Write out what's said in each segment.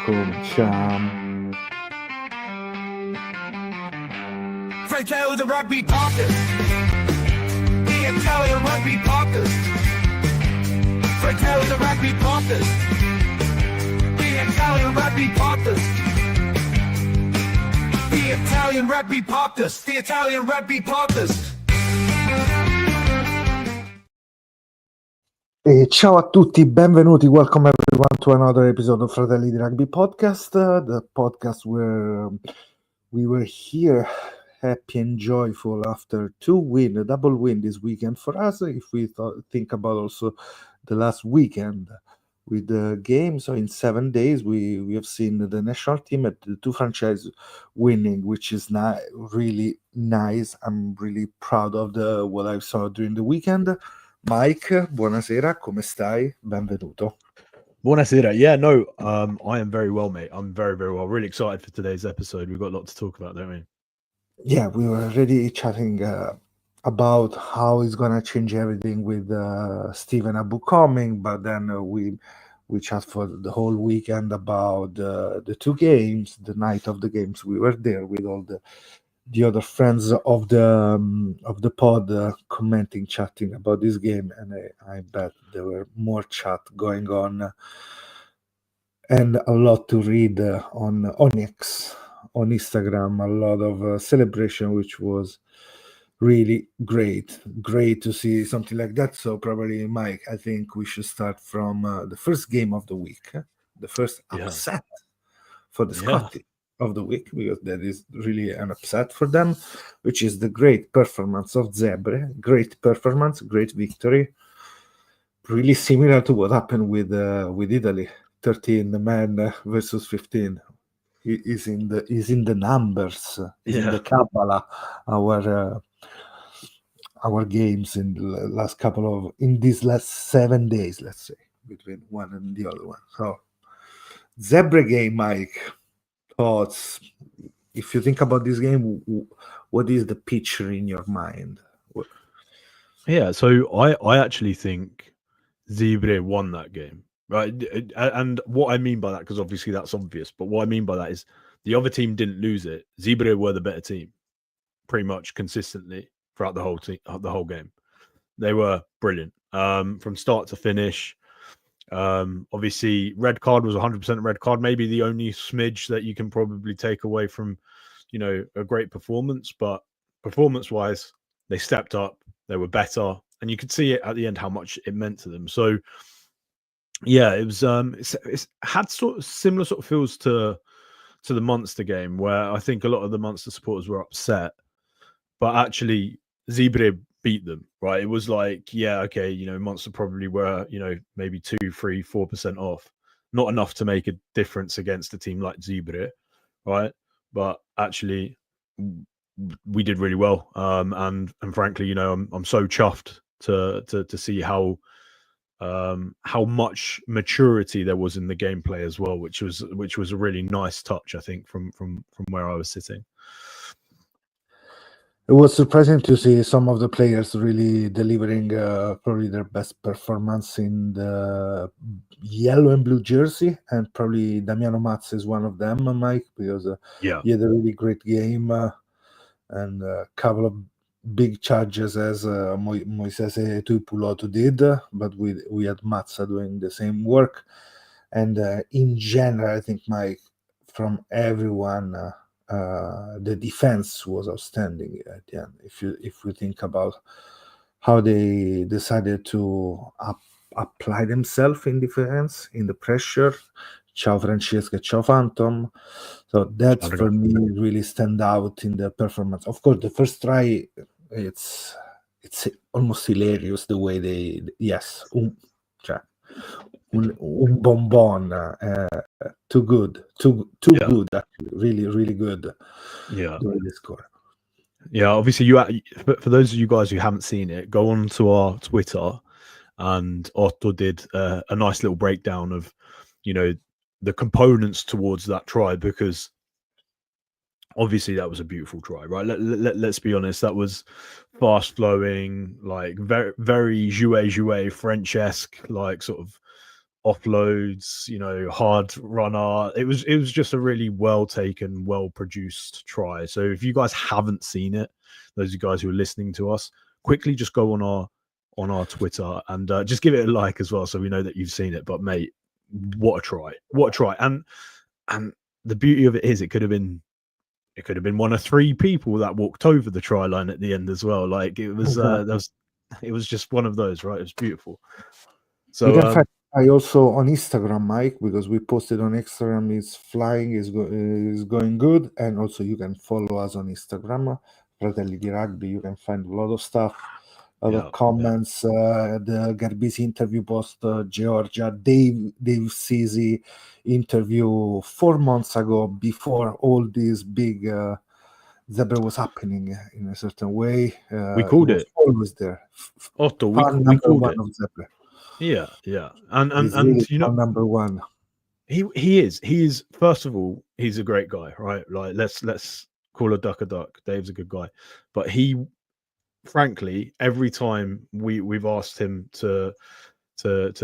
Cominciamo. Fratelli the Rugby Podcast. The Italian Rugby Podcast. Fratelli the Rugby Podcast. The Italian Rugby Podcast. The Italian Rugby Podcast. The Italian Rugby Podcast. E ciao a tutti, benvenuti, welcome everyone to another episode of Fratelli the Rugby Podcast, the podcast where we were here happy and joyful after a double win this weekend for us. If we think about also the last weekend with the game, so in 7 days we have seen the national team at the two franchise winning, which is really nice. I'm really proud of what I saw during the weekend. Mike, buonasera, come stai? Benvenuto. Buonasera. Yeah, no, I am very well, mate. I'm very, very well. Really excited for today's episode. We've got a lot to talk about, don't we? Yeah, we were already chatting about how it's gonna change everything with Stephen Abu coming, but then we chat for the whole weekend about the two games, the night of the games. We were there with all the other friends of the pod commenting, chatting about this game, and I bet there were more chat going on and a lot to read on X, on Instagram, a lot of celebration, which was really great to see something like that. So probably, Mike, I think we should start from the first game of the week, the first upset for the Scottish of the week, because that is really an upset for them, which is the great performance of Zebre. Great performance, great victory, really similar to what happened with Italy, 13 men versus 15. Is in the numbers, in the Kabbalah, our games in these last 7 days, let's say, between one and the other one. So Zebre game, Mike, thoughts? If you think about this game, what is the picture in your mind? Yeah, so I actually think Zebre won that game, right? And what I mean by that, because obviously that's obvious, but what I mean by that is the other team didn't lose it. Zebre were the better team, pretty much consistently throughout the whole game. They were brilliant from start to finish. Obviously, red card was 100% red card. Maybe the only smidge that you can probably take away from, a great performance. But performance-wise, they stepped up. They were better, and you could see it at the end how much it meant to them. So, yeah, it was. It's had sort of similar sort of feels to the Munster game, where I think a lot of the Munster supporters were upset, but actually Zebre beat them, right? It was like, yeah, okay, Munster probably were, maybe 2, 3, 4% off. Not enough to make a difference against a team like Zebre, right? But actually, we did really well. And frankly, I'm so chuffed to see how much maturity there was in the gameplay as well, which was a really nice touch, I think, from where I was sitting. It was surprising to see some of the players really delivering probably their best performance in the yellow and blue jersey, and probably Damiano Mazza is one of them, Mike, because he had a really great game and a couple of big charges as Moisese Tuipulotu did, but we had Mazza doing the same work. And in general, I think, Mike, from everyone, the defense was outstanding at the end. If we think about how they decided to apply themselves in defense, in the pressure, ciao Francesca, ciao Phantom. So that for me really stand out in the performance. Of course, the first try, it's almost hilarious the way they un bonbon, too good, good, actually, really good. Yeah, the way they score. Yeah, obviously, for those of you guys who haven't seen it, go on to our Twitter, and Otto did a nice little breakdown of, the components towards that try, because obviously that was a beautiful try, right? Let's be honest, that was fast flowing, like very very jouet French-esque, like sort of offloads, hard runner. It was just a really well taken, well produced try. So if you guys haven't seen it, those of you guys who are listening to us, quickly just go on our Twitter and just give it a like as well, so we know that you've seen it. But mate, what a try! And the beauty of it is, it could have been one of three people that walked over the try line at the end as well. Like it was, it was just one of those, right? It was beautiful. So you can find I also on Instagram, Mike, because we posted on Instagram. Is flying is going good, and also you can follow us on Instagram, Fratelli di Rugby. You can find a lot of stuff, a lot of comments. The Garbisi interview post, Georgia, Dave Sisi interview 4 months ago, before all this big Zebre was happening in a certain way. we called it always there. Otto. We called it. Of Zebre. Yeah, and really number one. He is first of all, he's a great guy, right? Like let's call a duck. Dave's a good guy, but he, frankly, every time we've asked him to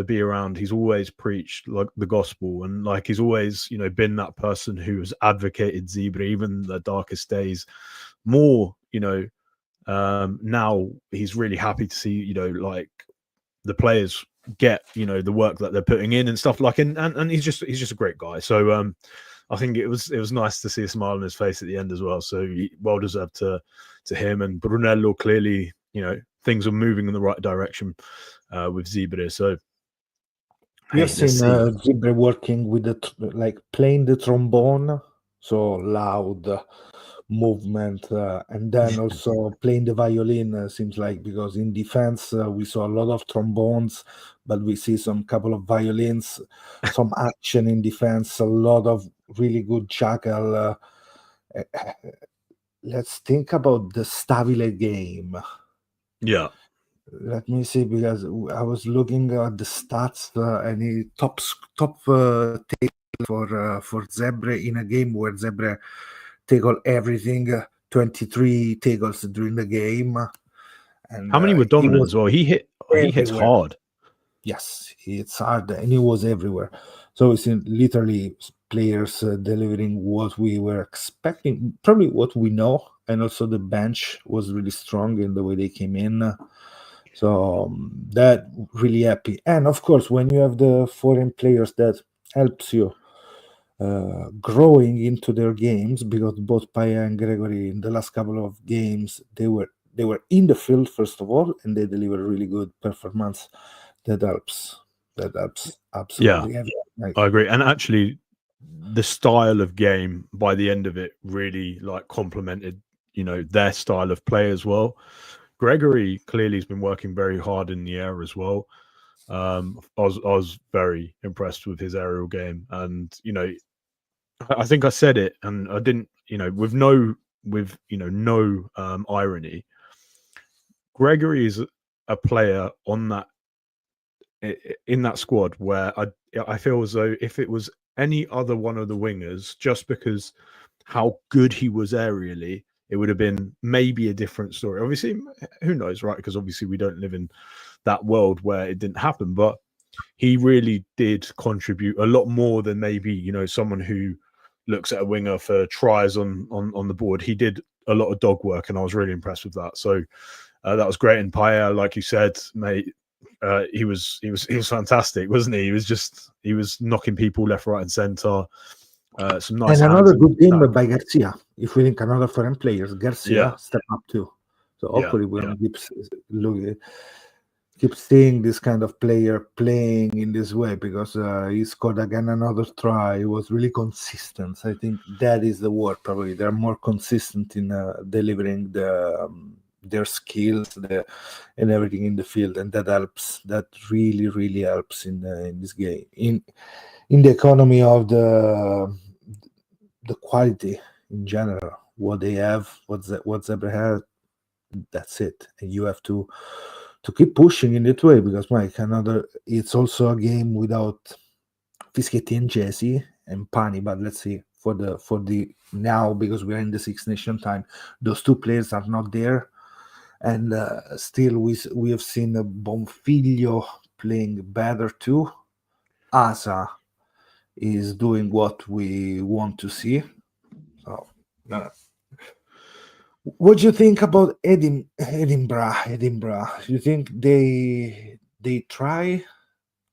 be around, he's always preached like the gospel, and like he's always been that person who has advocated Zebre even the darkest days. More, now he's really happy to see like the players get the work that they're putting in and stuff, like, and he's just a great guy. So I think it was nice to see a smile on his face at the end as well. So well deserved to him. And Brunello, clearly things are moving in the right direction with Zebre. So we have seen Zebre working with playing the trombone, so loud movement, and then also playing the violin, seems like, because in defense we saw a lot of trombones, but we see some couple of violins, some action in defense, a lot of really good jackal. Let's think about the Stabile game. Yeah, let me see, because I was looking at the stats, and he top tackle for Zebre in a game where Zebre tackle everything, 23 tackles during the game. And how many were dominant as well? He hits hard. Yes, it's hard, and he was everywhere. So it's literally players delivering what we were expecting, probably what we know, and also the bench was really strong in the way they came in. So that really happy. And of course, when you have the foreign players, that helps you growing into their games, because both Paya and Gregory in the last couple of games, they were in the field first of all, and they deliver really good performance. That helps absolutely. Yeah, I agree. And actually, the style of game by the end of it really like complemented their style of play as well. Gregory clearly has been working very hard in the air as well. I was very impressed with his aerial game, and I think I said it, and I didn't, with no irony. Gregory is a player in that squad where I feel as though if it was any other one of the wingers, just because how good he was aerially, it would have been maybe a different story. Obviously, who knows, right? Because obviously we don't live in that world where it didn't happen, but he really did contribute a lot more than maybe someone who looks at a winger for tries on the board. He did a lot of dog work, and I was really impressed with that. So that was great. And Paya, like you said, mate, he was fantastic, wasn't he? He was knocking people left, right, and centre. Some nice. And another good game by Garcia. If we think another foreign players, Garcia step up too. So hopefully we're gonna keep seeing this kind of player playing in this way, because he scored again another try. He was really consistent. I think that is the word. Probably they're more consistent in delivering their skills and everything in the field, and that helps. That really helps in this game, in the economy of the quality in general. What they have, what Zebre has, that's it. And you have to keep pushing in that way, because Mike, it's also a game without Fischetti and Jesse and Pani. But let's see, for the now, because we are in the Six Nation time, those two players are not there. And still we have seen Bonfiglio playing better too. Asa is doing what we want to see. So, what do you think about Edinburgh? Edinburgh, you think they try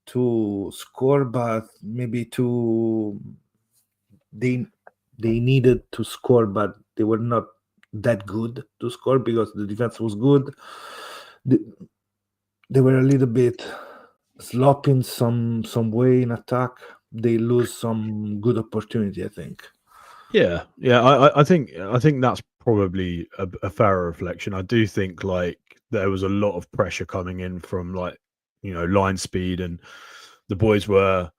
to score, but maybe they they needed to score, but they were not that good to score because the defense was good. They were a little bit sloppy in some way in attack. They lose some good opportunity, I think. Yeah, I think that's probably a fairer reflection. I do think like there was a lot of pressure coming in from like line speed, and the boys were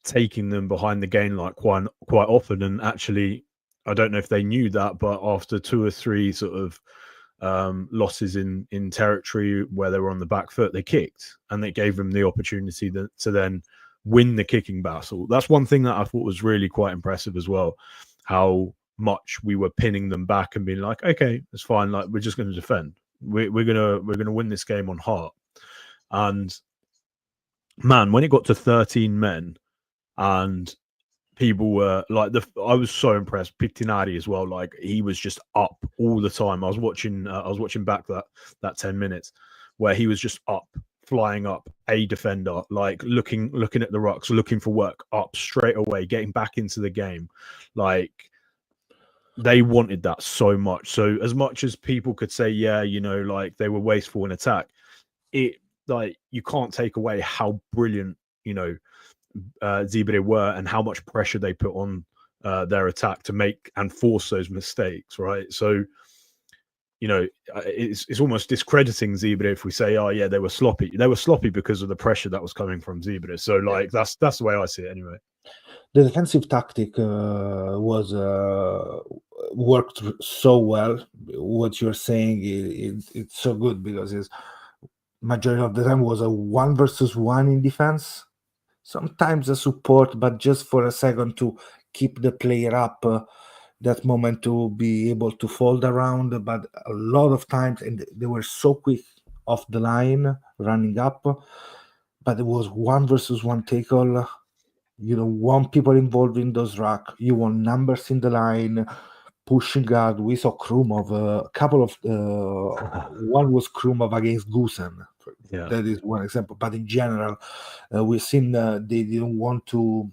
taking them behind the gain like quite often. And actually, I don't know if they knew that, but after 2 or 3 sort of losses in territory where they were on the back foot, they kicked, and it gave them the opportunity to then win the kicking battle. That's one thing that I thought was really quite impressive as well, how much we were pinning them back and being like, okay, it's fine, like we're just going to defend, we're gonna win this game on heart. And man, when it got to 13 men and people were like, I was so impressed. Pictinari as well, like he was just up all the time. I was watching back that 10 minutes where he was just up, flying up, a defender, like looking at the rucks, looking for work, up straight away, getting back into the game. Like they wanted that so much. So as much as people could say, yeah, like they were wasteful in attack, it like you can't take away how brilliant Zebre were and how much pressure they put on their attack to make and force those mistakes, right? So it's almost discrediting Zebre if we say, oh yeah, they were sloppy. They were sloppy because of the pressure that was coming from Zebre. So like that's the way I see it anyway. The defensive tactic was worked so well. What you're saying it's so good because it's majority of the time was a 1-versus-1 in defense. Sometimes a support, but just for a second to keep the player up, that moment to be able to fold around. But a lot of times, and they were so quick off the line, running up. But it was 1-versus-1 tackle. You don't want people involved in those ruck. You want numbers in the line, pushing guard. We saw Krumov, a couple of one was Krumov against Gusen. Yeah. That is one example. But in general, we've seen they didn't want to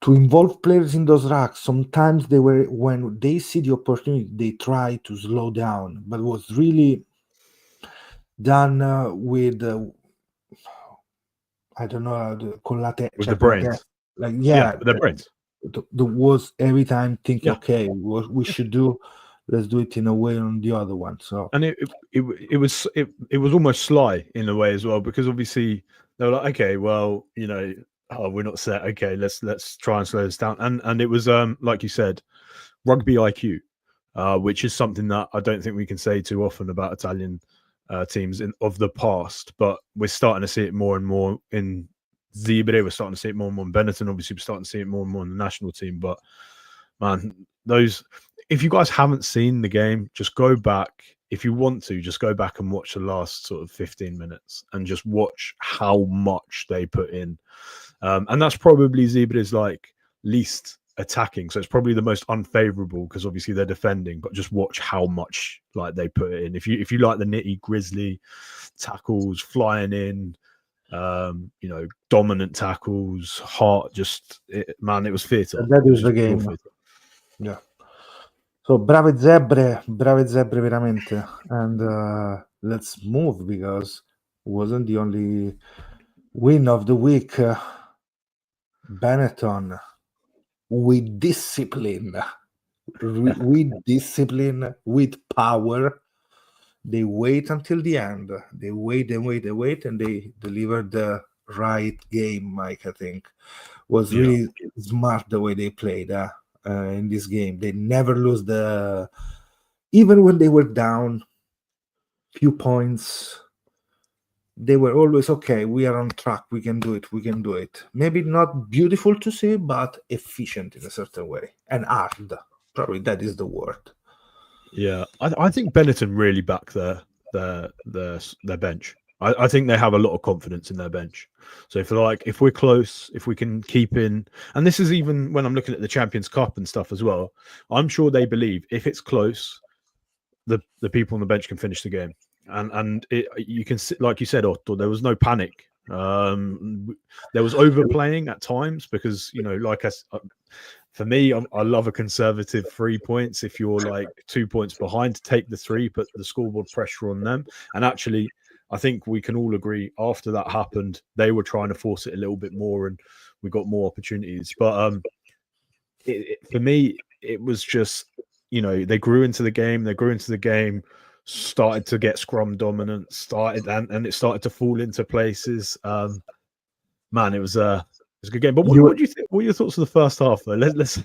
involve players in those racks. Sometimes they were, when they see the opportunity, they try to slow down. But it was really done with I don't know, with the brains. Like with the brains. There was every time thinking, Yeah. okay, what we should do, let's do it in a way on the other one. So and it was almost sly in a way as well, because obviously they were like, okay, well, we're not set. Okay, let's try and slow this down. And it was like you said, rugby IQ, which is something that I don't think we can say too often about Italian teams of the past, but we're starting to see it more and more in Zebre. We're starting to see it more and more in Benetton. Obviously, we're starting to see it more and more in the national team. But man, if you guys haven't seen the game, just go back. If you want to, just go back and watch the last sort of 15 minutes and just watch how much they put in. And that's probably Zebre's like least attacking, so it's probably the most unfavorable because obviously they're defending, but just watch how much like they put in. If you like the nitty gritty tackles, flying in, dominant tackles, heart, man, it was theatre. that is the game. Yeah. So brave Zebre veramente. And let's move, because it wasn't the only win of the week. Benetton with discipline, with power. They wait until the end. They wait, and they deliver the right game. Mike, I think, was really smart the way they played in this game. They never lose even when they were down few points. They were always okay. We are on track. We can do it. Maybe not beautiful to see, but efficient in a certain way, and hard. Probably that is the word. Yeah, I think Benetton really backed their bench. I think they have a lot of confidence in their bench. So if we're close, if we can keep in, and this is even when I'm looking at the Champions Cup and stuff as well, I'm sure they believe if it's close, the people on the bench can finish the game. And you can see, like you said, Otto, there was no panic. There was overplaying at times because, for me, I love a conservative 3 points. If you're like 2 points behind, to take the 3, put the scoreboard pressure on them. And actually, I think we can all agree after that happened, they were trying to force it a little bit more and we got more opportunities. But for me, it was just, they grew into the game, started to get scrum dominant, and it started to fall into places. Man, it was a good game. But what do you think? What are your thoughts of the first half, though? Let's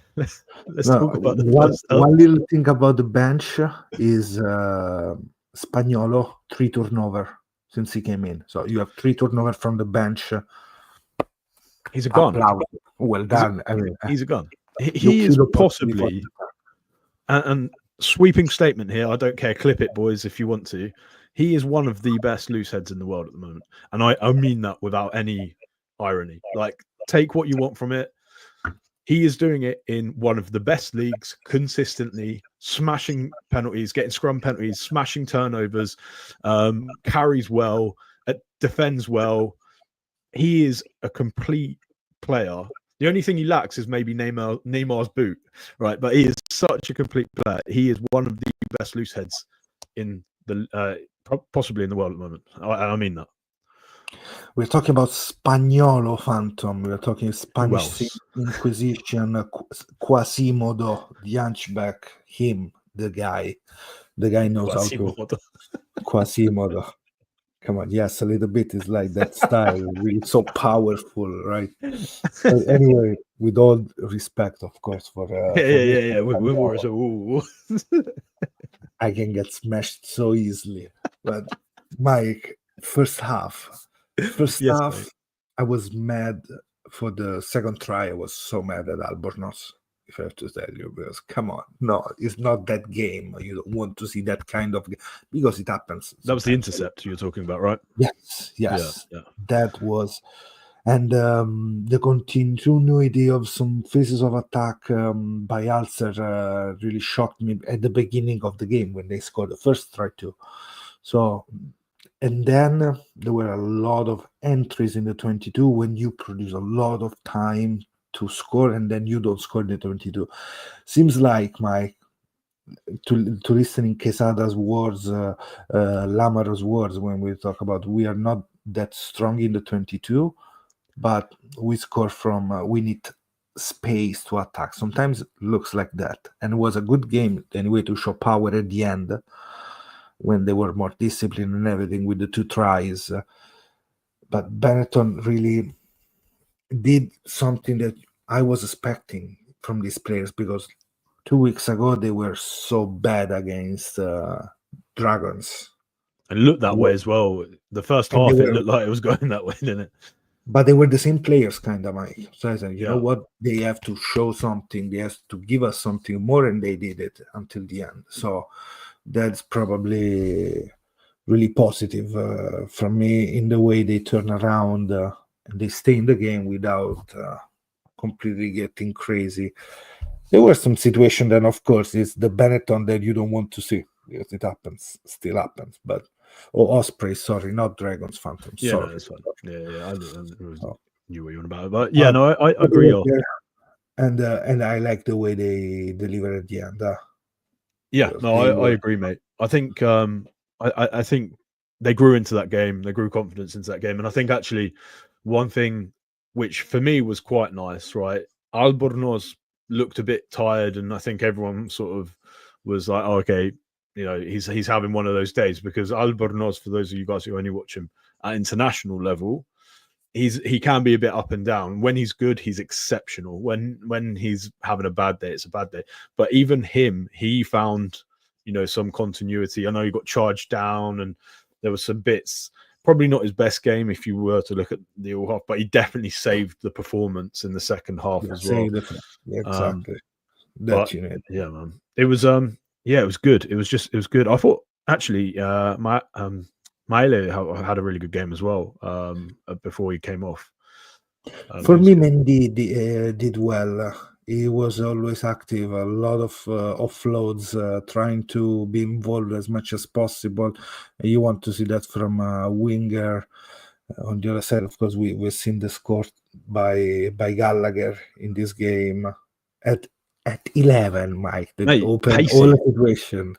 talk about the first half. One little thing about the bench is Spagnolo, 3 turnover since he came in. So you have 3 turnover from the bench. He's a gun. Applause. Well done. He's a gun. He is possibly, and sweeping statement here, I don't care, clip it, boys, if you want to. He is one of the best loose heads in the world at the moment. And I mean that without any irony. Like, take what you want from it. He is doing it in one of the best leagues consistently, smashing penalties, getting scrum penalties, smashing turnovers, carries well, defends well. He is a complete player. The only thing he lacks is maybe Neymar's boot, right? But he is such a complete player. He is one of the best loose heads in the possibly in the world at the moment. I mean that. We're talking about Spagnolo, Phantom. We're talking Spanish Inquisition, Quasimodo, the hunchback, him, the guy. The guy knows Quasimodo. how to... Quasimodo. Come on, yes, a little bit is like that style, really so powerful, right? But anyway, with all respect, of course, for yeah. We were so. I can get smashed so easily. But Mike, first half, Mate. I was mad for the second try. I was so mad at Albornoz, if I have to tell you, because come on, no, it's not that game. You don't want to see that kind of game because it happens. That was the intercept you were talking about, right? Yes. Yeah. That was, and the continuity of some phases of attack by Ulster really shocked me at the beginning of the game when they scored the first try too. So, and then there were a lot of entries in the 22 when you produce a lot of time to score and then you don't score the 22. Seems like, Mike, to listening Quesada's words, Lamar's words, when we talk about we are not that strong in the 22, but we score from we need space to attack. Sometimes it looks like that, and it was a good game anyway to show power at the end when they were more disciplined and everything with the 2 tries. But Benetton really did something that I was expecting from these players, because 2 weeks ago they were so bad against Dragons. And looked that way as well. The first half, it looked like it was going that way, didn't it? But they were the same players, kind of, Mike. So I said, you know what? They have to show something. They have to give us something more, and they did it until the end. So that's probably really positive from me in the way they turn around and they stay in the game without completely getting crazy. There were some situations that, of course, it's the Benetton that you don't want to see, because it happens, still happens. But Osprey, sorry, not Dragons, Phantom. Yeah, sorry. no, that's fine. Yeah. I knew what you were about it, but yeah, no, I agree. And I like the way they deliver at the end. Yeah, no, I agree, mate. I think I think they grew into that game. They grew confidence into that game, and I think actually one thing which for me was quite nice, right? Albornoz looked a bit tired, and I think everyone sort of was like, oh, okay, he's having one of those days, because Albornoz, for those of you guys who only watch him at international level, he can be a bit up and down. When he's good, he's exceptional. When he's having a bad day, it's a bad day. But even him, he found some continuity. I know he got charged down, and there were some bits. Probably not his best game if you were to look at the all half, but he definitely saved the performance in the second half as well. Yeah, exactly. Yeah, man. It was it was good. It was good. I thought actually my Maile had a really good game as well before he came off. For me, Mendy did well. He was always active. A lot of offloads, trying to be involved as much as possible. You want to see that from a winger. On the other side, of course, we've seen the score by Gallagher in this game at 11, Mike. That Mate, opened pacey. all the situation.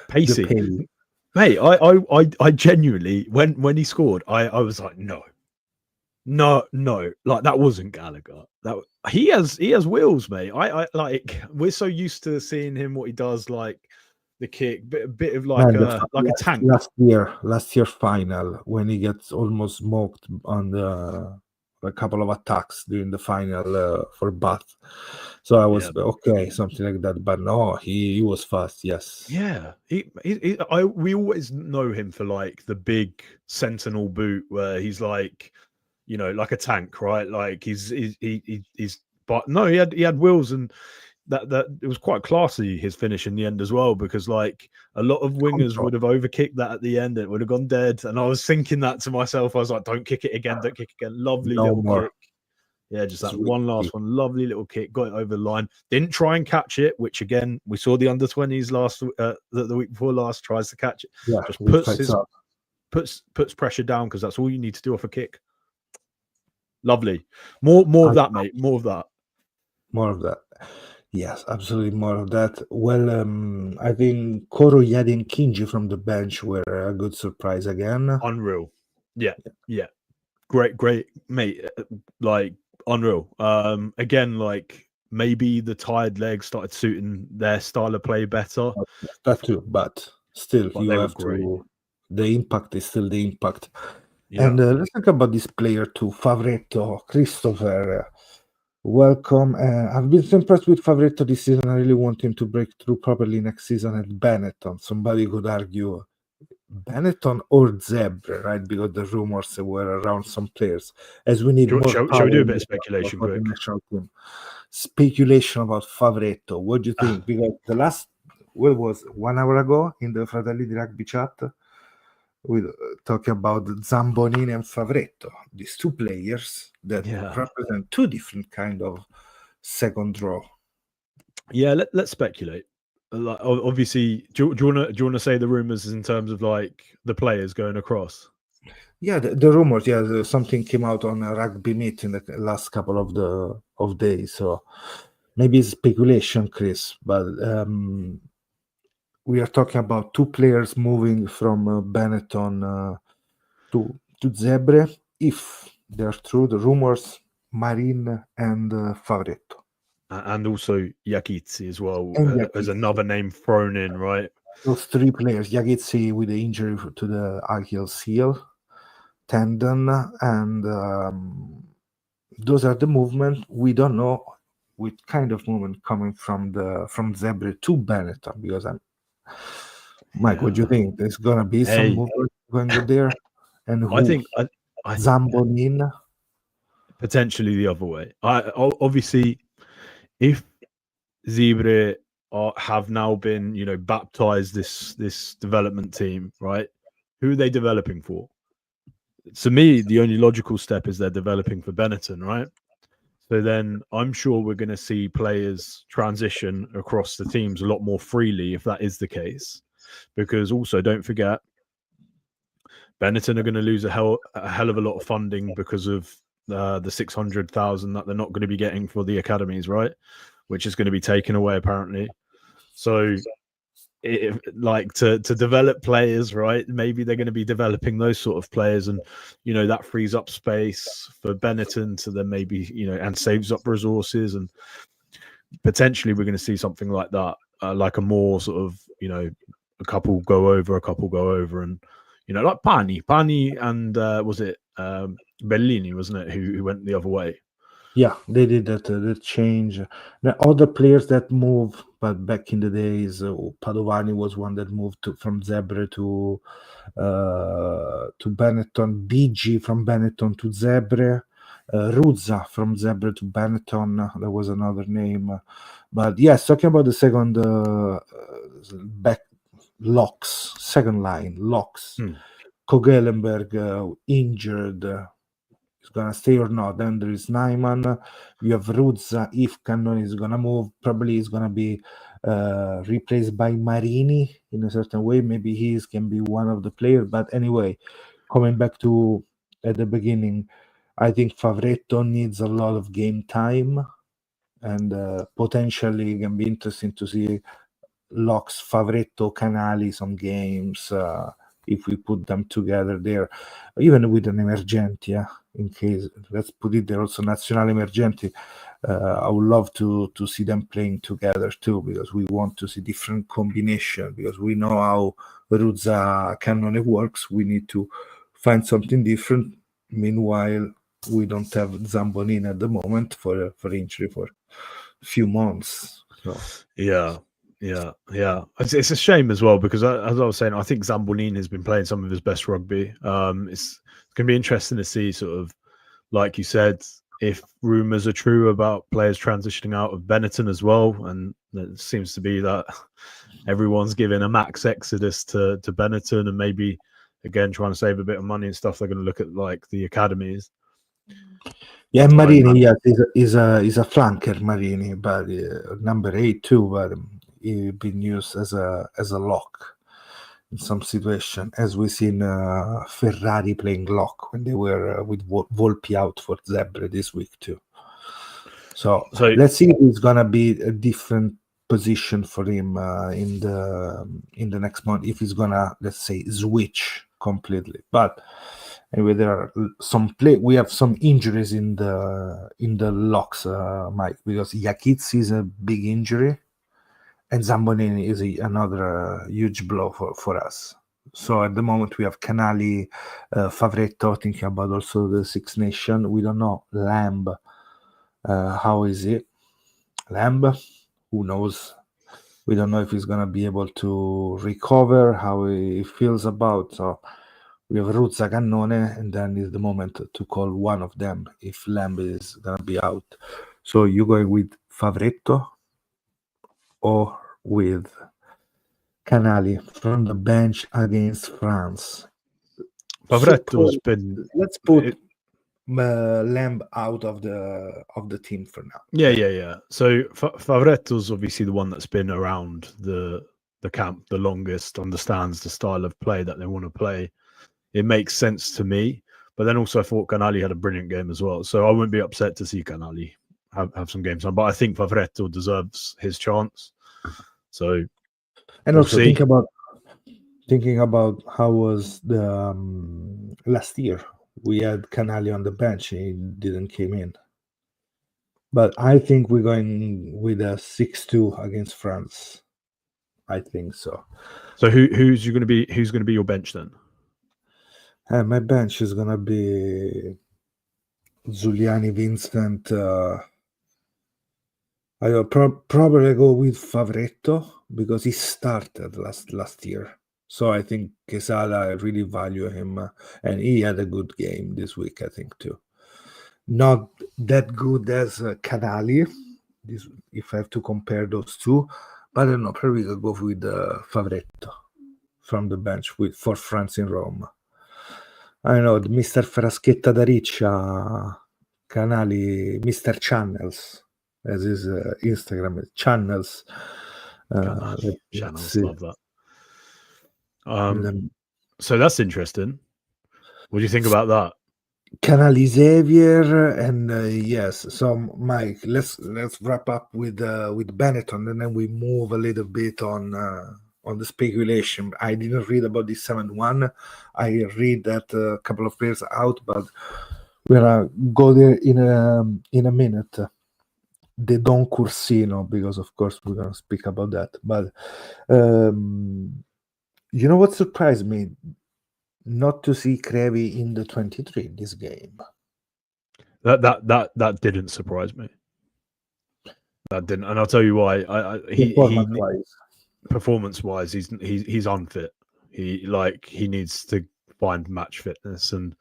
Pacey. The pace. Mate, I genuinely, when he scored, I was like, no, like that wasn't Gallagher. He has wheels, mate. I like, we're so used to seeing him what he does, like the kick, bit of like a tank. Last year final, when he gets almost smoked on a couple of attacks during the final for Bath. So I was okay, something like that. But no, he was fast. Yes. Yeah, we always know him for like the big sentinel boot where he's like, you know, like a tank, right? Like he's but no, he had wheels, and that it was quite classy, his finish in the end as well, because like a lot of wingers would have overkicked that at the end, it would have gone dead. And I was thinking that to myself, I was like, don't kick it again, don't kick it again. Lovely little kick. Yeah, just that one last one, lovely little kick, got it over the line. Didn't try and catch it, which again we saw the under-20s last the week before last tries to catch it. Yeah, just puts pressure down, because that's all you need to do off a kick. Lovely. More of that, mate. More of that. More of that. Yes, absolutely more of that. Well, I think Koro, Yadi, and Kinji from the bench were a good surprise again. Unreal. Yeah. Great, mate. Like unreal. Again, like maybe the tired legs started suiting their style of play better. That too, but still, you have to. The impact is still the impact. Yeah. And let's talk about this player too, Favretto, Christopher. Welcome. I've been so impressed with Favretto this season. I really want him to break through properly next season at Benetton. Somebody could argue Benetton or Zebre, right? Because the rumors were around some players. As we need more. Shall we do a bit of speculation quick? Speculation about Favretto. What do you think? Because the last, what was 1 hour ago in the Fratelli Rugby chat, we talk about Zambonini and Favretto, these two players that represent two different kind of second row. Yeah, let's speculate. Like, obviously, do you want to say the rumors in terms of like the players going across? Yeah, the rumors. Yeah, something came out on a rugby meet in the last couple of days. So maybe it's speculation, Chris, but we are talking about two players moving from Benetton to Zebre. If they're true, the rumors, Marin and Favretto. And also Yakitsi as well, as another name thrown in, right? Those three players, Yakitsi with the injury to the Achilles heel tendon, and those are the movement. We don't know which kind of movement coming from Zebre to Benetton, because Mike, what do you think? There's gonna be some movement going there, and who? I think Zambonin, potentially the other way. Obviously, if Zebre have now been, you know, baptized this development team, right? Who are they developing for? To me, the only logical step is they're developing for Benetton, right? So then I'm sure we're going to see players transition across the teams a lot more freely if that is the case. Because also, don't forget, Benetton are going to lose a hell of a lot of funding because of the 600,000 that they're not going to be getting for the academies, right? Which is going to be taken away apparently. So, like to develop players, right? Maybe they're going to be developing those sort of players, and you know that frees up space for Benetton to then maybe, you know, and saves up resources, and potentially we're going to see something like that, like a more sort of, you know, a couple go over, and you know, like Pani, and was it Bellini, wasn't it, who went the other way? Yeah, they did that. The change. The other players that move, but back in the days, Padovani was one that moved from Zebre to Benetton. BG from Benetton to Zebre. Ruzza from Zebre to Benetton. There was another name, but yes, talking about the second back locks, second line locks. Kogelenberg injured. Is gonna stay or not? Then there is Nyman. You have Ruzza. If Cannon is gonna move, probably is gonna be replaced by Marini in a certain way. Maybe can be one of the players. But anyway, coming back to at the beginning, I think Favretto needs a lot of game time, and potentially it can be interesting to see Locks, Favretto, Canali, some games if we put them together there, even with an Emergenti, in case, let's put it there also, Nazionale Emergenti. I would love to see them playing together too, because we want to see different combination, because we know how Ruzza Cannone works. We need to find something different. Meanwhile, we don't have Zambonin at the moment for injury for a few months. So. Yeah. It's a shame as well, because as I was saying, I think Zambonin has been playing some of his best rugby. It's going to be interesting to see, sort of, like you said, if rumours are true about players transitioning out of Benetton as well. And it seems to be that everyone's giving a max exodus to Benetton, and maybe, again, trying to save a bit of money and stuff. They're going to look at like the academies. Yeah, Marini, yes, is a flanker, Marini, but number 8 too. But he's been used as a lock in some situation, as we seen Ferrari playing lock when they were with Volpi out for Zebre this week too. So let's see if it's gonna be a different position for him in the next month, if he's gonna, let's say, switch completely. But anyway, there are we have some injuries in the locks, Mike, because Yakitsi is a big injury, and Zambonini is another huge blow for us. So at the moment we have Canali, Favretto, thinking about also the Six Nations. We don't know Lamb. How is it? Lamb, who knows? We don't know if he's gonna be able to recover, how he feels about. So we have Ruzza, Cannone, and then is the moment to call one of them if Lamb is gonna be out. So you going with Favretto or with Canali from the bench against France? Favretto's been. Let's put Lamb out of the team for now. Yeah. So Favretto's obviously the one that's been around the camp the longest, understands the style of play that they want to play. It makes sense to me. But then also I thought Canali had a brilliant game as well. So I wouldn't be upset to see Canali have some games on. But I think Favretto deserves his chance. So, and also thinking about how was the last year. We had Canali on the bench. He didn't came in. But I think we're going with a 6-2 against France. I think so. So who's going to be your bench then? My bench is gonna be Zuliani, Vincent. I will probably go with Favretto because he started last year. So I think Quesada, I really value him, and he had a good game this week, I think, too. Not that good as Canali, if I have to compare those two, but I don't know, probably I'll go with Favretto from the bench for France in Rome. I know, Mr. Fraschetta da Riccia, Canali, Mr. Channels, as his Instagram, Channels. Channels, love that. So that's interesting. What do you think about that? Canali Xavier, and yes. So Mike, let's wrap up with Benetton, and then we move a little bit on the speculation. I didn't read about this 7-1. I read that a couple of players are out, but we're gonna go there in a minute. The Don Cursino, because of course we're gonna speak about that. But you know what surprised me? Not to see Crevi in the 23 in this game. That didn't surprise me. That didn't, and I'll tell you why. Performance-wise, he's unfit. He needs to find match fitness, and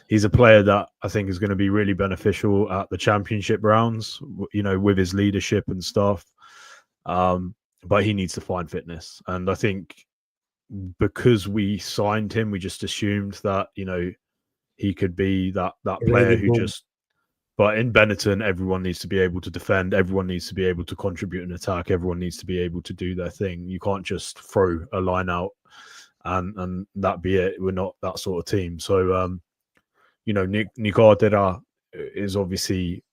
he's a player that I think is going to be really beneficial at the championship rounds. You know, with his leadership and stuff. But he needs to find fitness, and I think because we signed him, we just assumed that, you know, he could be that player who just. But in Benetton, everyone needs to be able to defend. Everyone needs to be able to contribute and attack. Everyone needs to be able to do their thing. You can't just throw a line out and that be it. We're not that sort of team. So, you know, Nicardera is obviously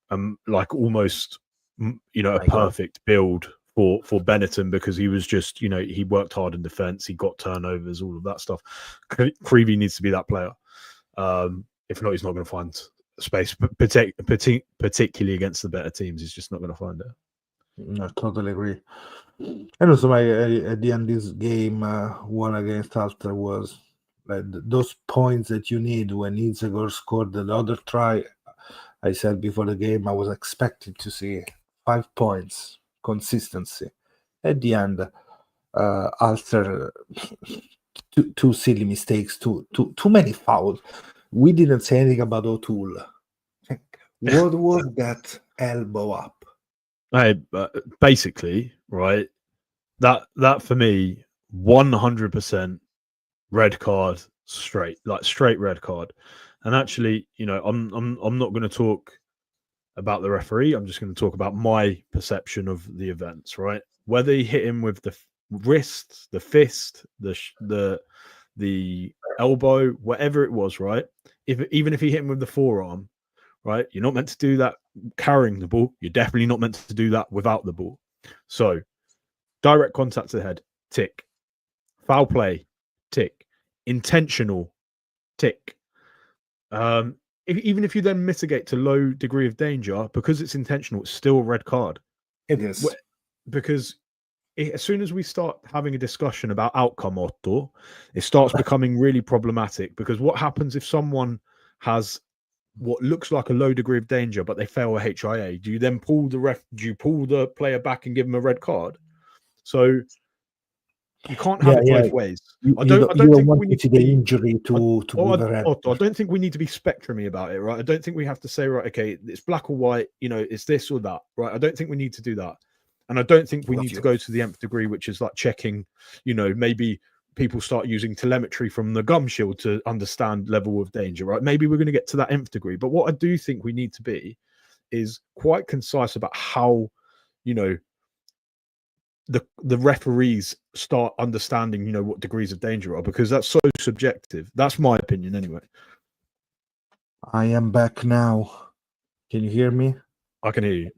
like almost, you know, a perfect build for Benetton, because he was just, you know, he worked hard in defense. He got turnovers, all of that stuff. Creevy needs to be that player. If not, he's not going to find space, particularly against the better teams. He's just not going to find it. I totally agree. And also, at the end, this game one against Ulster was like those points that you need when Izagor scored the other try. I said before the game I was expecting to see 5 points consistency. At the end, Ulster two silly mistakes, too many fouls. We didn't say anything about O'Toole. What was that elbow up? Basically, right? That for me, 100% red card, straight red card. And actually, you know, I'm not going to talk about the referee. I'm just going to talk about my perception of the events, right? Whether he hit him with the wrist, the fist, the elbow, whatever it was, right? Even if he hit him with the forearm, right? You're not meant to do that carrying the ball. You're definitely not meant to do that without the ball. So, direct contact to the head, tick. Foul play, tick. Intentional, tick. Even if you then mitigate to low degree of danger, because it's intentional, it's still a red card. It is. Because as soon as we start having a discussion about outcome, Otto, it starts becoming really problematic. Because what happens if someone has what looks like a low degree of danger, but they fail a HIA? Do you then pull the player back and give them a red card? So you can't have it both ways. I don't think we need to be injury to give a red. I don't think we need to be spectrumy about it, right? I don't think we have to say, right, okay, it's black or white, you know, it's this or that, right? I don't think we need to do that. And I don't think we need to go to the nth degree, which is like checking, you know, maybe people start using telemetry from the gum shield to understand level of danger, right? Maybe we're going to get to that nth degree. But what I do think we need to be is quite concise about how, you know, the referees start understanding, you know, what degrees of danger are, because that's so subjective. That's my opinion anyway. I am back now. Can you hear me? I can hear you.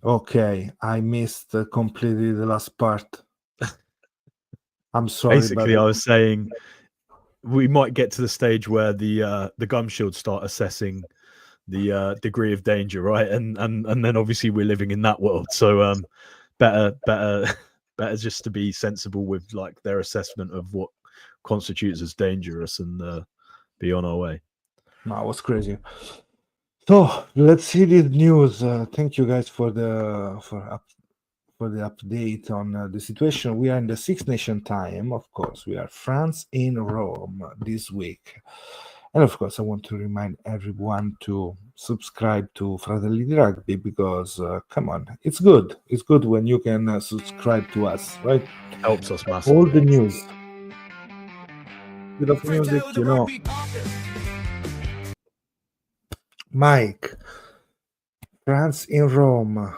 Okay, I missed completely the last part. I'm sorry. Basically, I was saying we might get to the stage where the gum shields start assessing the degree of danger, right? And then obviously we're living in that world. So better just to be sensible with like their assessment of what constitutes as dangerous and be on our way. No, it was crazy. So let's see the news. Thank you guys for the update on the situation. We are in the Six Nation time, of course. We are France in Rome this week. And of course, I want to remind everyone to subscribe to Fratelli Rugby, because, come on, it's good. It's good when you can subscribe to us, right? Helps us massively. All the news. Bit of music, you know. Mike, France in Rome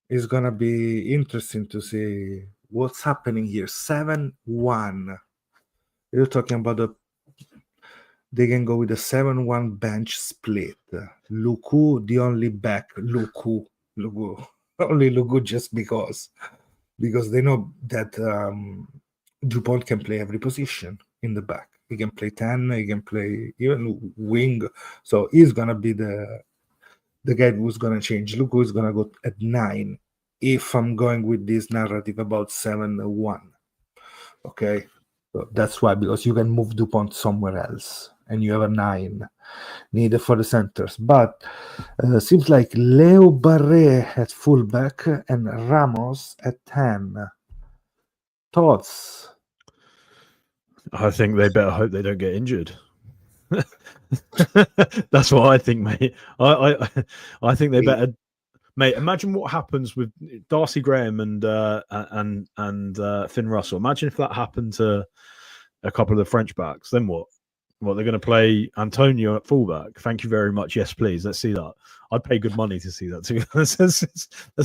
is going to be interesting to see what's happening here. 7-1. You're talking about they can go with a 7-1 bench split. Luku, the only back. Luku. Only Luku just because they know that Dupont can play every position in the back. He can play 10, he can play even wing. So he's going to be the guy who's going to change. Luku is going to go at 9 if I'm going with this narrative about 7-1. Okay? So that's why, because you can move Dupont somewhere else. And you have a 9 needed for the centers. But seems like Leo Barré at fullback and Ramos at 10. Thoughts? I think they better hope they don't get injured. That's what I think, mate. I think they better, mate. Imagine what happens with Darcy Graham and Finn Russell. Imagine if that happened to a couple of the French backs, then what? What, they're going to play Antonio at fullback? Thank you very much. Yes, please. Let's see that. I'd pay good money to see that too. Let's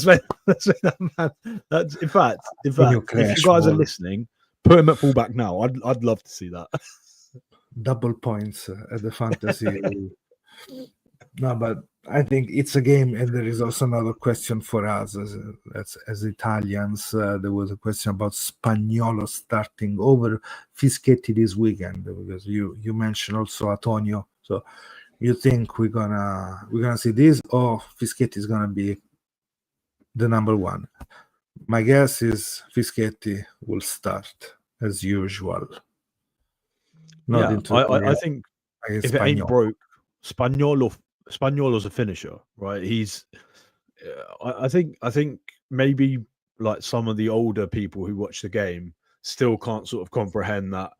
make that, man. That's, in fact, if you guys are listening, put him at fullback now. I'd love to see that. Double points at the fantasy. No, but I think it's a game, and there is also another question for us as Italians. There was a question about Spagnolo starting over Fischetti this weekend, because you mentioned also Antonio. So you think we're gonna see this, or Fischetti is gonna be the number one? My guess is Fischetti will start as usual. I think if it ain't broke, Spagnolo's a finisher, right? He's. I think maybe like some of the older people who watch the game still can't sort of comprehend that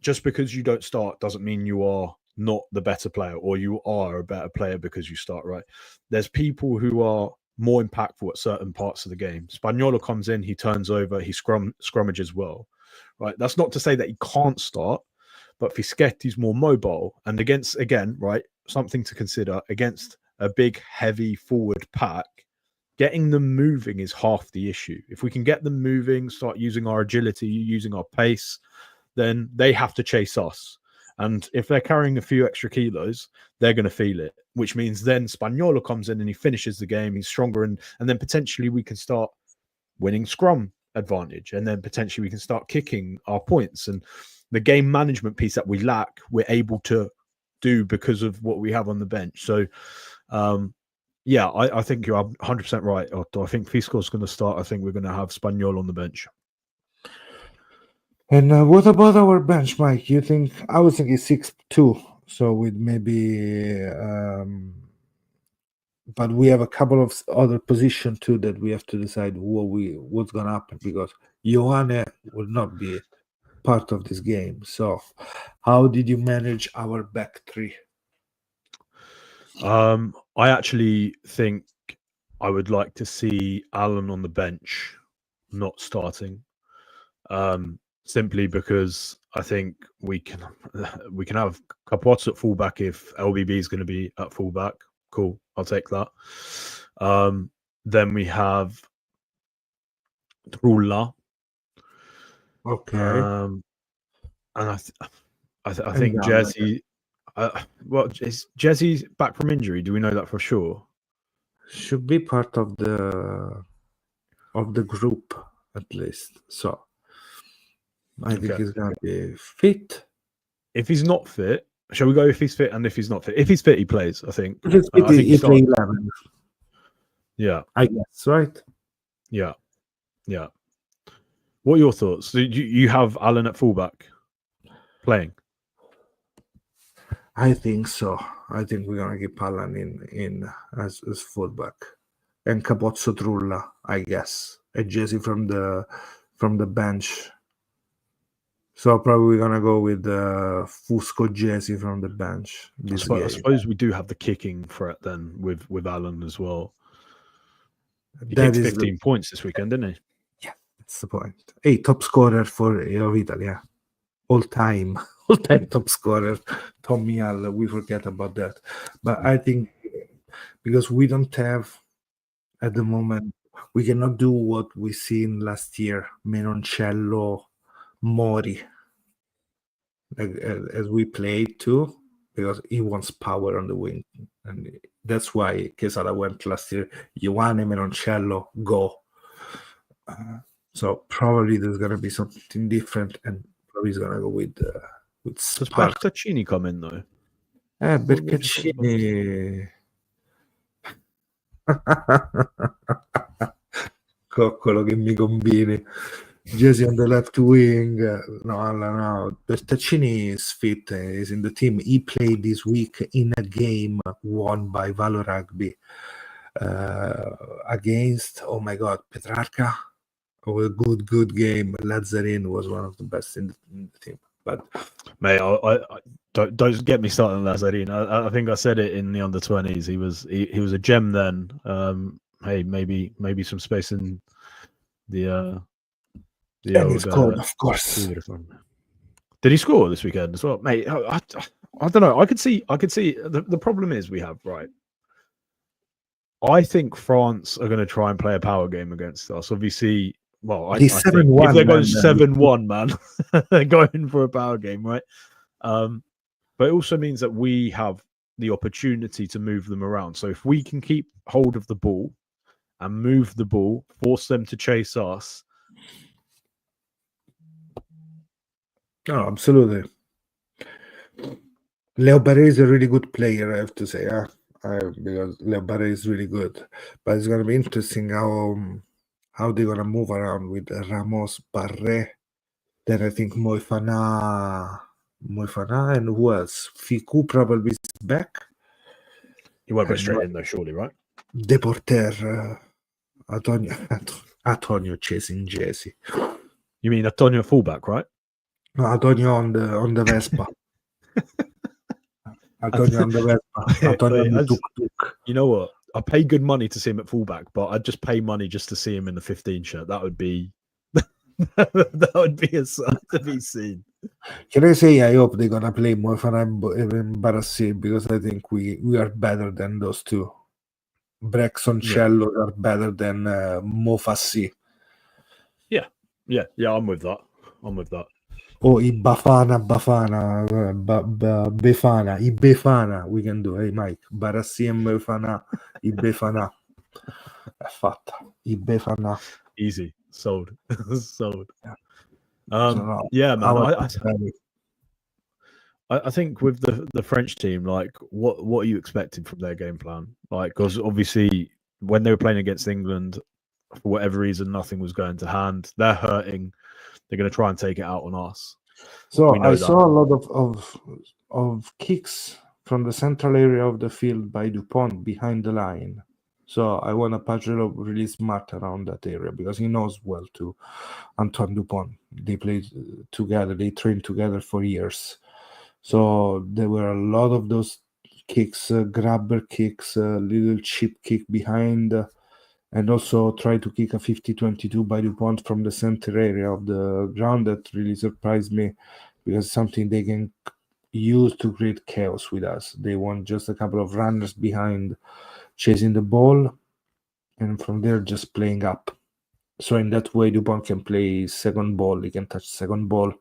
just because you don't start doesn't mean you are not the better player, or you are a better player because you start, right? There's people who are more impactful at certain parts of the game. Spagnolo comes in, he turns over, he scrummages well, right? That's not to say that he can't start, but Fischetti's more mobile, and against, again, right, something to consider, against a big, heavy forward pack, getting them moving is half the issue. If we can get them moving, start using our agility, using our pace, then they have to chase us. And if they're carrying a few extra kilos, they're going to feel it, which means then Spagnolo comes in and he finishes the game. He's stronger, and then potentially we can start winning scrum advantage, and then potentially we can start kicking our points. And the game management piece that we lack, we're able to do because of what we have on the bench. So, yeah, I think you're 100% right, Otto. I think Fisco's going to start. I think we're going to have Spagnolo on the bench. And what about our bench, Mike? You think? I was thinking 6-2. So with maybe, but we have a couple of other positions too that we have to decide what's going to happen, because Ioane will not be part of this game. So how did you manage our back three? I actually think I would like to see Alan on the bench, not starting. Simply because I think we can have Capots at fullback if LBB is going to be at fullback. Cool, I'll take that. Then we have Trulla. Okay. And I think Jesse. Well, is Jesse back from injury? Do we know that for sure? Should be part of the group at least. So I think he's gonna be fit. If he's not fit, shall we go if he's fit and if he's not fit? If he's fit, he plays, I think. If he's fit, he plays 11. Yeah. I guess, right? Yeah. Yeah. What are your thoughts? Do you have Alan at fullback playing? I think so. I think we're gonna keep Alan in as fullback, and Capozzo Trulla, I guess, and Jesse from the bench. So probably we're gonna go with Fusco Jesse from the bench. I suppose we do have the kicking threat then with Alan as well. He kicked 15 points this weekend, didn't he? Yeah, that's the point. Hey, top scorer for Italy, yeah. All time top scorer, Tommy Al. We forget about that. But I think because we don't have at the moment, we cannot do what we seen last year, Menoncello, Mori, as we played too, because he wants power on the wing, and that's why Quesada went last year. Ioane, Menoncello, go. So probably there's gonna be something different, and probably he's gonna go with Does Bertaccini come in though? Bertaccini. Coccolo che mi combini. Jesse on the left wing. No. Bertaccini is fit. Is in the team. He played this week in a game won by Valo Rugby against, oh my God, Petrarca. Oh, a good game. Lazzarin was one of the best in the team. But mate, I don't get me started on Lazzarin. I think I said it in the under-20s. He was a gem then. Hey, maybe some space in the old, of course. Did he score this weekend as well, mate? I don't know. I could see. The problem is we have right. I think France are going to try and play a power game against us. Obviously, well, I think if 7-1, they're going man, 7-1, man, they're going for a power game, right? But it also means that we have the opportunity to move them around. So if we can keep hold of the ball and move the ball, force them to chase us. No, absolutely. Leo Barret is a really good player, I have to say, because Leo Barret is really good. But it's going to be interesting how they're going to move around with Ramos, Barret. Then I think Moefana, and who else? Ficou probably is back. He won't go And straight in though, surely, right? Deporter, Antonio chasing Jesse. You mean Antonio fullback, right? No, Antonio on the Vespa. Antonio on the Vespa. Antonio on the tuk-tuk. You know what? I pay good money to see him at fullback, but I'd just pay money just to see him in the 15 shirt. That would be that would be a sight to be seen. Can I say I hope they're gonna play more fun and Barassi, because I think we are better than those two. Brexon Cello are better than Mofassi. Yeah, I'm with that. Oh, Befana, we can do. Hey Mike, Barassi e Befana, Befana. È fatta, Befana. Easy, sold. Yeah. Yeah, man. I think with the French team, like, what are you expecting from their game plan? Like, because obviously when they were playing against England, for whatever reason, nothing was going to hand. They're hurting. They're going to try and take it out on us. So I saw a lot of kicks from the central area of the field by Dupont behind the line. So I want Pajero really smart around that area, because he knows well to Antoine Dupont. They played together. They trained together for years. So there were a lot of those kicks, grabber kicks, little chip kick behind, and also try to kick a 50-22 by Dupont from the center area of the ground. That really surprised me, because something they can use to create chaos with us. They want just a couple of runners behind chasing the ball, and from there just playing up. So in that way, Dupont can play second ball. He can touch second ball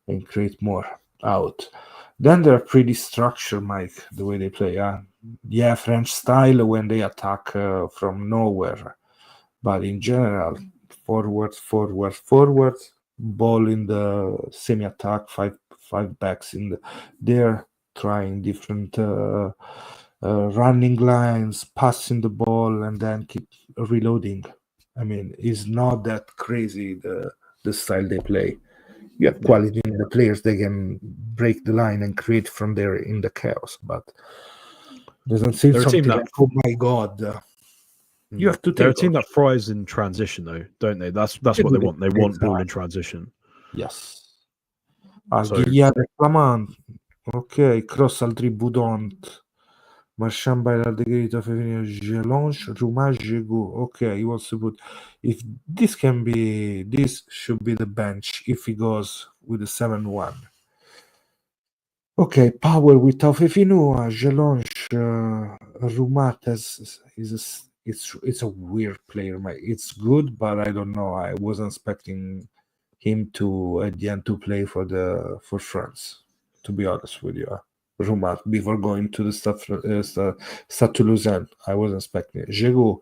and create more out. Then they're pretty structured, Mike, the way they play. Yeah, French style when they attack from nowhere. But in general, forward, ball in the semi-attack, five backs in they're trying different running lines, passing the ball, and then keep reloading. I mean, it's not that crazy, the style they play. You have quality in the players. They can break the line and create from there in the chaos, but doesn't seem something like, oh my God. You have to. They're a team that thrives in transition, though, don't they? That's what they want. They want ball in transition. Yes. Guillard reclamant. Ok, cross al Tribudont. Marchand by the gate of Gelange, Roumain, Jegu. Okay, he wants to put. If this should be the bench if he goes with the 7-1. Okay, power with Taufefinu, Gelange, Roumain it's a weird player. It's good, but I don't know. I wasn't expecting him to at the end to play for France. To be honest with you. Roumain before going to the Stade Toulousain. I wasn't expecting it. Jegu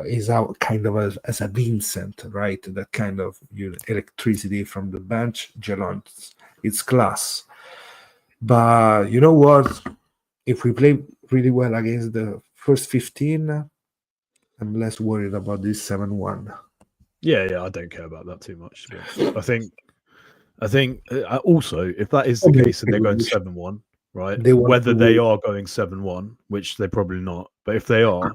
is out kind of as a Vincent, right? That kind of electricity from the bench. Gelon, it's class. But you know what? If we play really well against the first 15, I'm less worried about this 7-1. Yeah, I don't care about that too much. I think also, if that is the case and they're going 7-1, right? Whether they are going 7-1, which they're probably not, but if they are,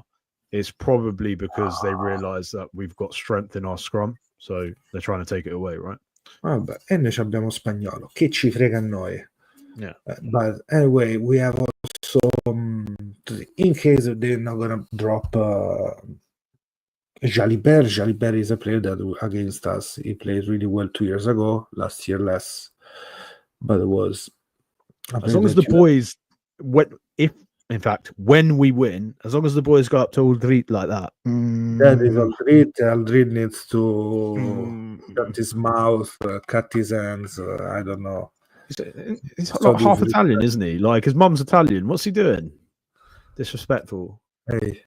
it's probably because they realise that we've got strength in our scrum, so they're trying to take it away, right? Vabbè, e noi abbiamo Spagnolo, che ci frega a noi. Yeah. But anyway, we have also, in case they're not gonna drop Jalibert is a player that against us he played really well 2 years ago. Last year less. but it was. As long as the boys, when we win, as long as the boys go up to Aldrit like that, that is Aldrit. Aldrit needs to shut his mouth, cut his hands. I don't know. He's So like half disrespect. Italian, isn't he? Like his mum's Italian. What's he doing? Disrespectful. Hey,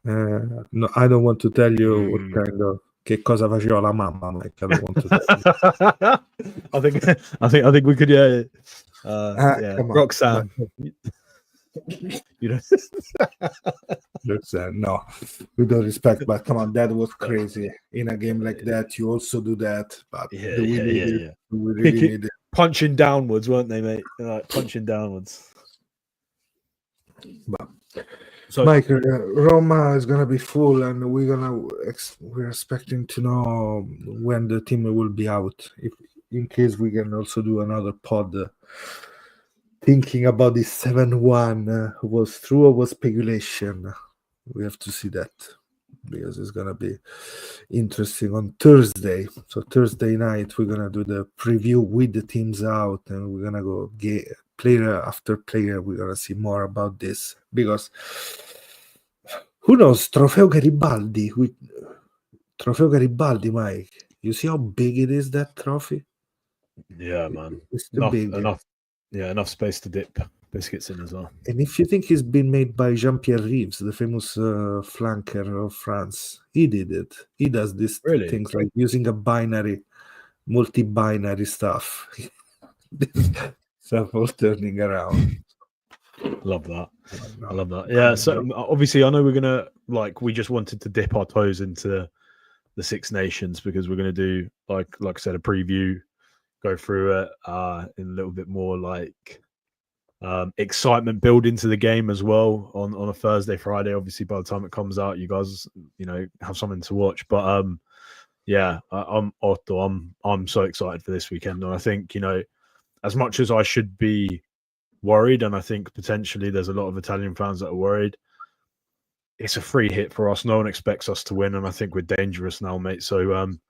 no, I don't want to tell you what kind of che cosa faceva la mamma. Like, I don't want to tell you. I think we could yeah Come on. Roxanne. You know, Roxanne, no, with all respect, but come on, that was crazy. In a game like that, you also do that. But do we need it? Do we really need it? Punching downwards, weren't they, mate? Like punching downwards. But so, Mike, Roma is gonna be full, and we're expecting to know when the team will be out. If in case we can also do another pod. Thinking about this 7-1 was true or was speculation. We have to see that because it's gonna be interesting on Thursday. So Thursday night we're gonna do the preview with the teams out, and we're gonna go player after player. We're gonna see more about this because who knows? Trofeo Garibaldi, Mike. You see how big it is, that trophy? Yeah, man. It's too big. Enough space to dip biscuits in as well. And if you think it's been made by Jean-Pierre Rives, the famous flanker of France, he did it. He does these things like using a multi-binary stuff. Stuff all turning around. Love that. I love that. Yeah. So obviously, I know we're gonna we just wanted to dip our toes into the Six Nations because we're gonna do like I said, a preview. Go through it in a little bit more excitement build into the game as well on a Thursday, Friday. Obviously, by the time it comes out, you guys, have something to watch. But I'm Otto. I'm so excited for this weekend, and I think as much as I should be worried, and I think potentially there's a lot of Italian fans that are worried. It's a free hit for us. No one expects us to win, and I think we're dangerous now, mate. So I'm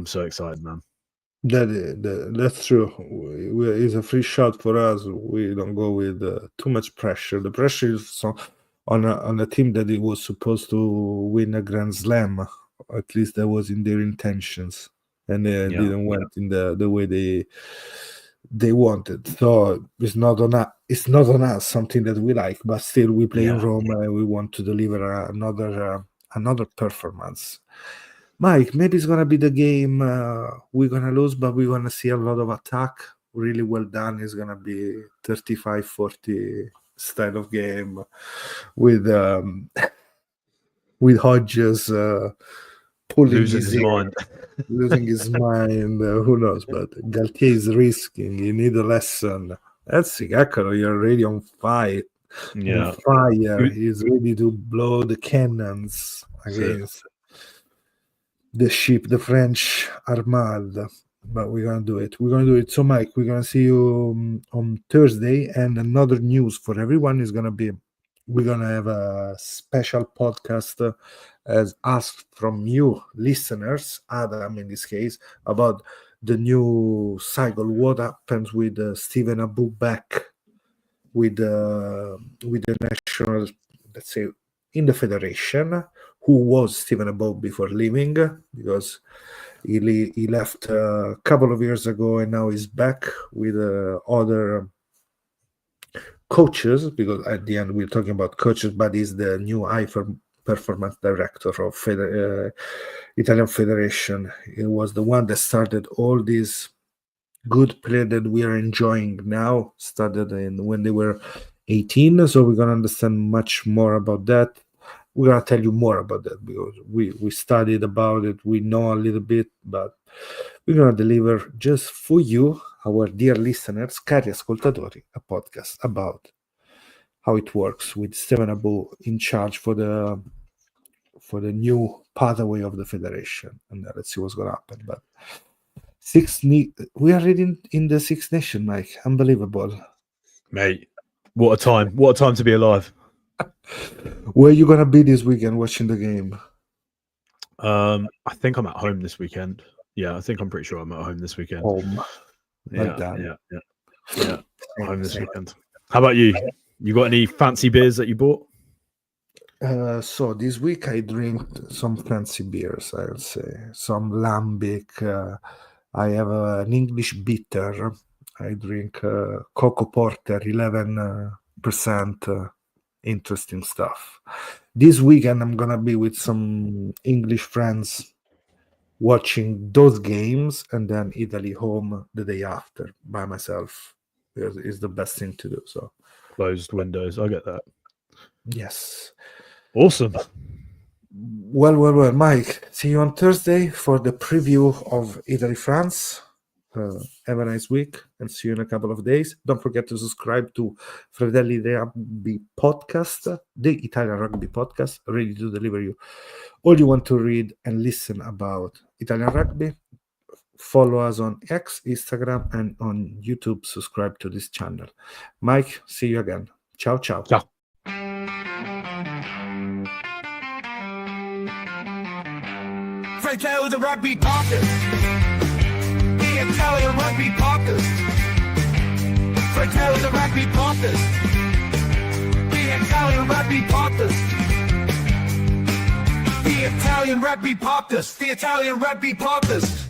so excited, man. That's true. It's a free shot for us. We don't go with too much pressure. The pressure is on a team that it was supposed to win a Grand Slam. At least that was in their intentions, and they didn't went in the way they wanted. So it's not on us. It's not on us. Something that we like, but still we play in Rome and we want to deliver another performance. Mike, maybe it's gonna be the game we're gonna lose, but we're gonna see a lot of attack. Really well done. It's gonna be 35-40 style of game with Hodges pulling losing his mind. Losing his mind. Who knows? But Galtier is risking. You need a lesson. That's Sigakaro. You're already on fire. Yeah, on fire. He's ready to blow the cannons against the ship, the French Armada. But we're gonna do it. So, Mike, we're gonna see you on Thursday. And another news for everyone is gonna be we're gonna have a special podcast as asked from you listeners, Adam in this case, about the new cycle. What happens with Stephen Abu back with the national, let's say, in the federation? Who was Stephen Abu before leaving? Because he left a couple of years ago, and now he's back with other coaches, because at the end we're talking about coaches, but he's the new high performance director of Italian Federation. He was the one that started all these good play that we are enjoying now, started when they were 18. So we're going to understand much more about that. We're going to tell you more about that because we studied about it. We know a little bit, but we're going to deliver just for you, our dear listeners, cari ascoltatori, a podcast about how it works with Stephen Abu in charge for the new pathway of the federation. And let's see what's going to happen. But we are already in the Six Nation, Mike. Unbelievable, mate. What a time! What a time to be alive. Where are you gonna be this weekend watching the game? I think I'm at home this weekend. Yeah, I think I'm pretty sure I'm at home this weekend. Home. like that. Yeah. Home this weekend. How about you? You got any fancy beers that you bought? So this week I drink some fancy beers, I'll say. Some lambic. I have an English bitter. I drink Cocoa Porter, 11%. Interesting stuff. This weekend I'm gonna be with some English friends watching those games, and then Italy home the day after by myself is the best thing to do. So Closed windows. I get that. yes. Awesome. Well, Mike. See you on Thursday for the preview of Italy-France. Have a nice week and see you in a couple of days. Don't forget to subscribe to Fratelli Rugby podcast, the Italian rugby podcast, ready to deliver you all you want to read and listen about Italian rugby. Follow us on X, Instagram, and on YouTube. Subscribe to this channel. Mike, see you again. Ciao. Ciao. Fratelli the Rugby podcast. The Italian Rugby podcast. Fratelli the Rugby podcast. The Italian Rugby podcast. The Italian Rugby podcast. The Italian Rugby podcast.